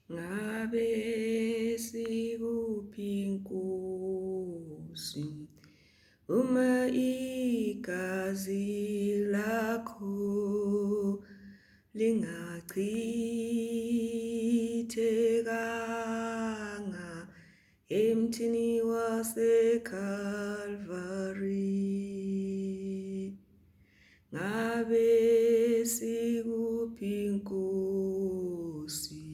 Ngabe sikuphi Nkosi uma igazi lakho lingachithekanga emthini waseKalvari. Ngabe sikuphi Nkosi,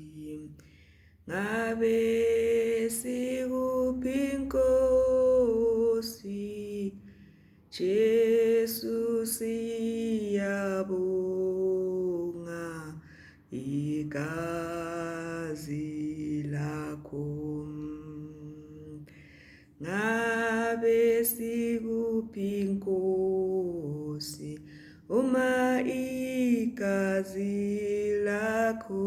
ngabe sikuphi Nkosi, Jesu siyabonga igazi lakho. Ngabe sikuphi Nkosi uma igazi lakho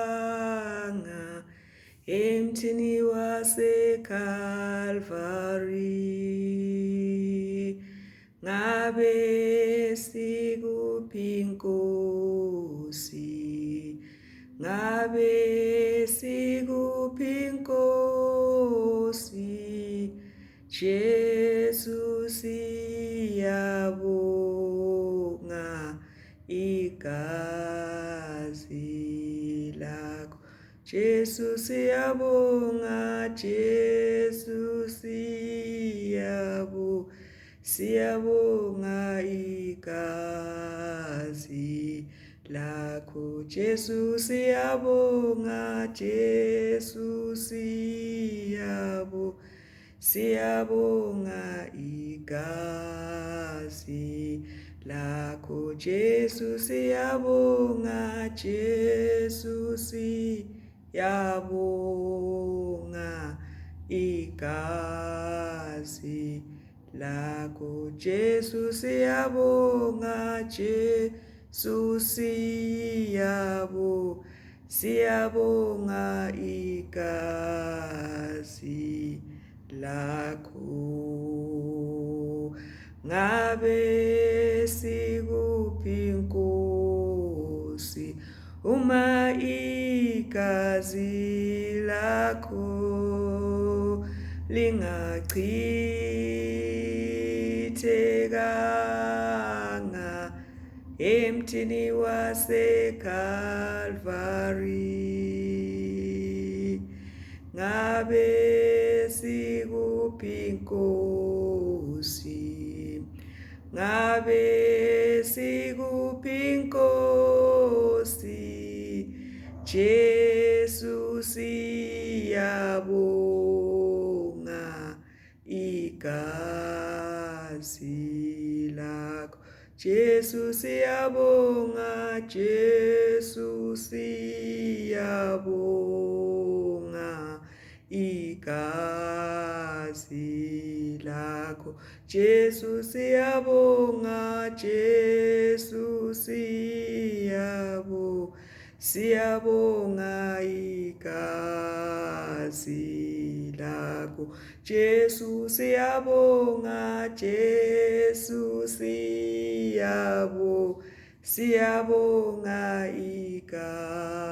lingachithekanga emthini waseKalvari. Ngabe sikuphi Nkosi, ngabe sikuphi Nkosi, Jesu siyabonga igazi lakho. Jesu siyabonga, Jesu siyabonga igazi lakho. Jesu siyabonga, Jesu siyabonga igazi lakho. Jesu siyabonga, Jesu siyabonga igazi lakho. Jesu siyabonga, Jesu siyabonga igazi lakho. Ngabe sikuphi Nkosi uma igazi lakho lingachithekanga emthini waseKalvari. Ngabe sikuphi Nkosi, ngabe sikuphi Nkosi, Jesu siyabonga igazi lakho. Jesu siyabonga, Jesu siyabonga igazi lakho. Jesu siyabonga, Jesu siyabonga igazi lakho. Jesu siyabonga, Jesu siyabonga igazi